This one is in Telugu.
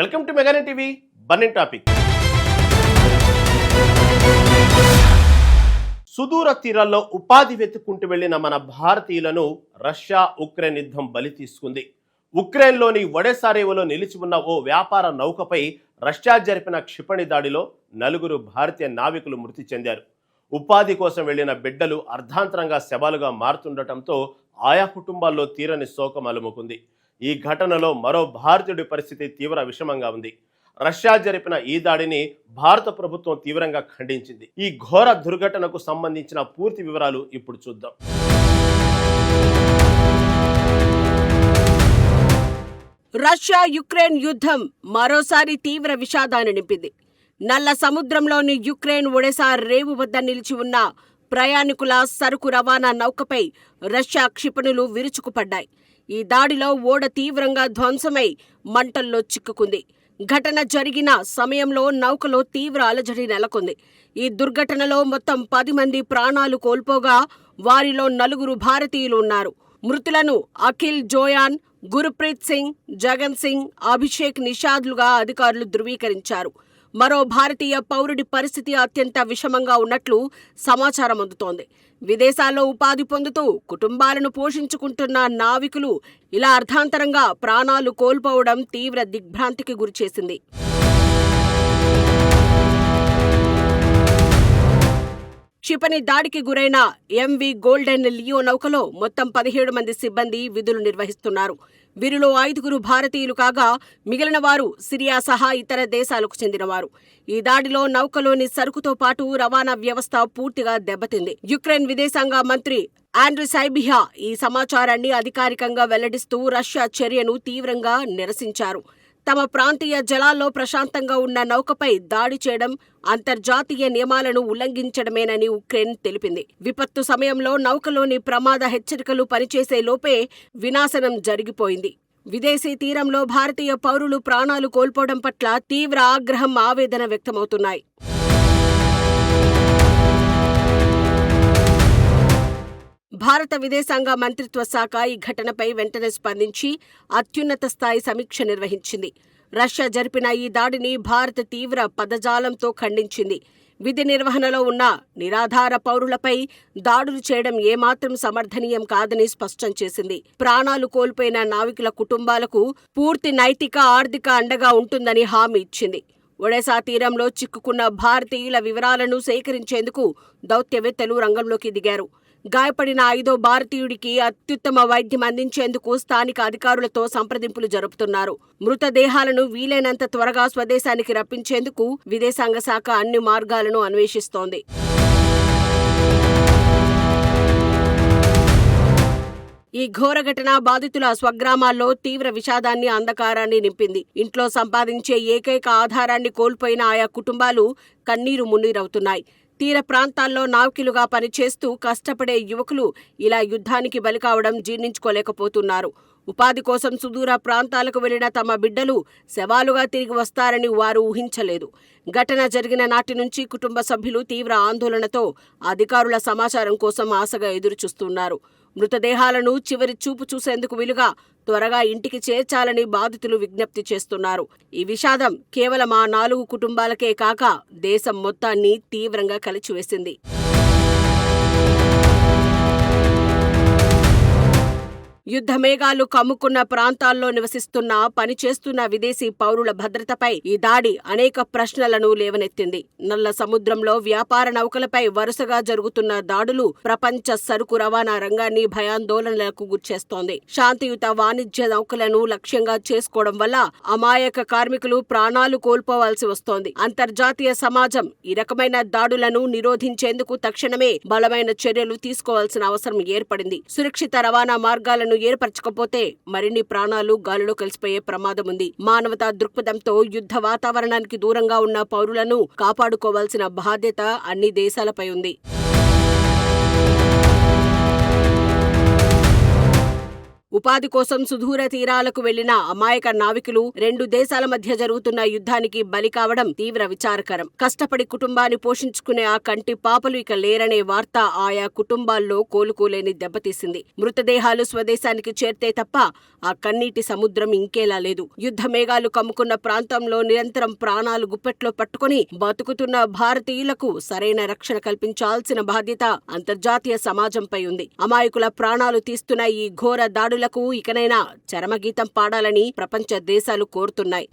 వెల్కమ్ టు మెగానే టీవీ బర్నింగ్ టాపిక్. సుదూర తీరాల్లో ఉపాధి వెతుక్కుంటూ వెళ్లిన మన భారతీయులను రష్యా ఉక్రెయిన్ యుద్ధం బలి తీసుకుంది. ఉక్రెయిన్లోని ఒడెసారేవోలో నిలిచి ఉన్న ఓ వ్యాపార నౌకపై రష్యా జరిపిన క్షిపణి దాడిలో 4 భారతీయ నావికులు మృతి చెందారు. ఉపాధి కోసం వెళ్లిన బిడ్డలు అర్ధాంతరంగా శవాలుగా మారుతుండటంతో ఆయా కుటుంబాల్లో తీరని శోకం అలుముకుంది. ఈ ఘటనలో మరో భారతీయుడి పరిస్థితి తీవ్ర విషమంగా ఉంది. రష్యా జరిపిన ఈ దాడిని భారత ప్రభుత్వం తీవ్రంగా ఖండించింది. ఈ ఘోర దుర్ఘటనకు సంబంధించిన పూర్తి వివరాలు ఇప్పుడు చూద్దాం. రష్యా యుక్రెయిన్ యుద్ధం మరోసారి తీవ్ర విషాదాన్ని నింపింది. నల్ల సముద్రంలోని యుక్రెయిన్ ఒడెసా రేవు వద్ద నిలిచి ఉన్న ప్రయాణికుల సరుకు రవాణా నౌకపై రష్యా క్షిపణులు విరుచుకుపడ్డాయి. ఈ దాడిలో ఓడ తీవ్రంగా ధ్వంసమై మంటల్లో చిక్కుకుంది. ఘటన జరిగిన సమయంలో నౌకలో తీవ్ర అలజడి నెలకొంది. ఈ దుర్ఘటనలో మొత్తం 10 మంది ప్రాణాలు కోల్పోగా వారిలో 4 భారతీయులు ఉన్నారు. మృతులను అఖిల్ జోయాన్, గురుప్రీత్ సింగ్, జగన్ సింగ్, అభిషేక్ నిషాద్లుగా అధికారులు ధృవీకరించారు. మరో భారతీయ పౌరుడి పరిస్థితి అత్యంత విషమంగా ఉన్నట్లు సమాచారం అందుతోంది. విదేశాల్లో ఉపాధి పొందుతూ కుటుంబాలను పోషించుకుంటున్న నావికులు ఇలా అర్ధాంతరంగా ప్రాణాలు కోల్పోవడం తీవ్ర దిగ్భ్రాంతికి గురిచేసింది. క్షిపణి దాడికి గురైన ఎంవి గోల్డెన్ లియో నౌకలో మొత్తం 17 మంది సిబ్బంది విధులు నిర్వహిస్తున్నారు. వీరిలో 5 భారతీయులు కాగా మిగిలిన వారు సిరియా సహా ఇతర దేశాలకు చెందినవారు. ఈ దాడిలో నౌకలోని సరుకుతో పాటు రవాణా వ్యవస్థ పూర్తిగా దెబ్బతింది. యుక్రెయిన్ విదేశాంగ మంత్రి ఆండ్రీ సైబిహా ఈ సమాచారాన్ని అధికారికంగా వెల్లడిస్తూ రష్యా చర్యను తీవ్రంగా నిరసించారు. తమ ప్రాంతీయ జలాల్లో ప్రశాంతంగా ఉన్న నౌకపై దాడి చేయడం అంతర్జాతీయ నియమాలను ఉల్లంఘించడమేనని ఉక్రెయిన్ తెలిపింది. విపత్తు సమయంలో నౌకలోని ప్రమాద హెచ్చరికలు పనిచేసే లోపే వినాశనం జరిగిపోయింది. విదేశీ తీరంలో భారతీయ పౌరులు ప్రాణాలు కోల్పోవడం పట్ల తీవ్ర ఆగ్రహం, ఆవేదన వ్యక్తమవుతున్నాయి. భారత విదేశాంగ మంత్రిత్వ శాఖ ఈ ఘటనపై వెంటనే స్పందించి అత్యున్నత స్థాయి సమీక్ష నిర్వహించింది. రష్యా జరిపిన ఈ దాడిని భారత్ తీవ్ర పదజాలంతో ఖండించింది. విధి నిర్వహణలో ఉన్న నిరాధార పౌరులపై దాడులు చేయడం ఏమాత్రం సమర్థనీయం కాదని స్పష్టం చేసింది. ప్రాణాలు కోల్పోయిన నావికుల కుటుంబాలకు పూర్తి నైతిక, ఆర్థిక అండగా ఉంటుందని హామీ ఇచ్చింది. ఒడెసా తీరంలో చిక్కుకున్న భారతీయుల వివరాలను సేకరించేందుకు దౌత్యవేత్తలు రంగంలోకి దిగారు. గాయపడిన 5వ భారతీయుడికి అత్యుత్తమ వైద్యం అందించేందుకు స్థానిక అధికారులతో సంప్రదింపులు జరుపుతున్నారు. మృతదేహాలను వీలైనంత త్వరగా స్వదేశానికి రప్పించేందుకు విదేశాంగ శాఖ అన్ని మార్గాలను అన్వేషిస్తోంది. ఈ ఘోర ఘటన బాధితుల స్వగ్రామాల్లో తీవ్ర విషాదాన్ని, అంధకారాన్ని నింపింది. ఇంట్లో సంపాదించే ఏకైక ఆధారాన్ని కోల్పోయిన ఆయా కుటుంబాలు కన్నీరు మున్నీరవుతున్నాయి. తీర ప్రాంతాల్లో నావికులుగా పనిచేస్తూ కష్టపడే యువకులు ఇలా యుద్ధానికి బలికావడం జీర్ణించుకోలేకపోతున్నారు. ఉపాధి కోసం సుదూర ప్రాంతాలకు వెళ్లిన తమ బిడ్డలు శవాలుగా తిరిగి వస్తారని వారు ఊహించలేదు. ఘటన జరిగిన నాటి నుంచి కుటుంబ సభ్యులు తీవ్ర ఆందోళనతో అధికారుల సమాచారం కోసం ఆశగా ఎదురుచూస్తున్నారు. మృతదేహాలను చివరి చూపు చూసేందుకు వీలుగా త్వరగా ఇంటికి చేర్చాలని బాధితులు విజ్ఞప్తి చేస్తున్నారు. ఈ విషాదం కేవలం ఆ 4 కుటుంబాలకే కాక దేశం మొత్తాన్ని తీవ్రంగా కలిచివేసింది. యుద్ధ మేఘాలు కమ్ముకున్న ప్రాంతాల్లో నివసిస్తున్న, పనిచేస్తున్న విదేశీ పౌరుల భద్రతపై ఈ దాడి అనేక ప్రశ్నలను లేవనెత్తింది. నల్ల సముద్రంలో వ్యాపార నౌకలపై వరుసగా జరుగుతున్న దాడులు ప్రపంచ సరుకు రవాణా రంగాన్ని భయాందోళనలకు గురిచేస్తోంది. శాంతియుత వాణిజ్య నౌకలను లక్ష్యంగా చేసుకోవడం వల్ల అమాయక కార్మికులు ప్రాణాలు కోల్పోవాల్సి వస్తోంది. అంతర్జాతీయ సమాజం ఈ రకమైన దాడులను నిరోధించేందుకు తక్షణమే బలమైన చర్యలు తీసుకోవాల్సిన అవసరం ఏర్పడింది. సురక్షిత రవాణా మార్గాలను ఏర్పరచకపోతే మరిన్ని ప్రాణాలు గాలిలో కలిసిపోయే ప్రమాదం ఉంది. మానవతా దృక్పథంతో యుద్ధ వాతావరణానికి దూరంగా ఉన్న పౌరులను కాపాడుకోవాల్సిన బాధ్యత అన్ని దేశాలపై ఉంది. ఉపాధి కోసం సుదూర తీరాలకు వెళ్లిన అమాయక నావికులు రెండు దేశాల మధ్య జరుగుతున్న యుద్ధానికి బలి కావడం తీవ్ర విచారకరం. కష్టపడి కుటుంబాన్ని పోషించుకునే ఆ కంటి పాపలు ఇక లేరనే వార్త ఆయా కుటుంబాల్లో కోలుకోలేని దెబ్బతీసింది. మృతదేహాలు స్వదేశానికి చేరితే తప్ప ఆ కన్నీటి సముద్రం ఇంకేలా లేదు. యుద్ధ మేఘాలు కమ్ముకున్న ప్రాంతంలో నిరంతరం ప్రాణాలు గుప్పెట్లో పట్టుకుని బతుకుతున్న భారతీయులకు సరైన రక్షణ కల్పించాల్సిన బాధ్యత అంతర్జాతీయ సమాజంపై ఉంది. అమాయకుల ప్రాణాలు తీస్తున్న ఈ ఘోర దాడులకు ఇకనైనా చరమగీతం పాడాలని ప్రపంచ దేశాలు కోరుతున్నాయి.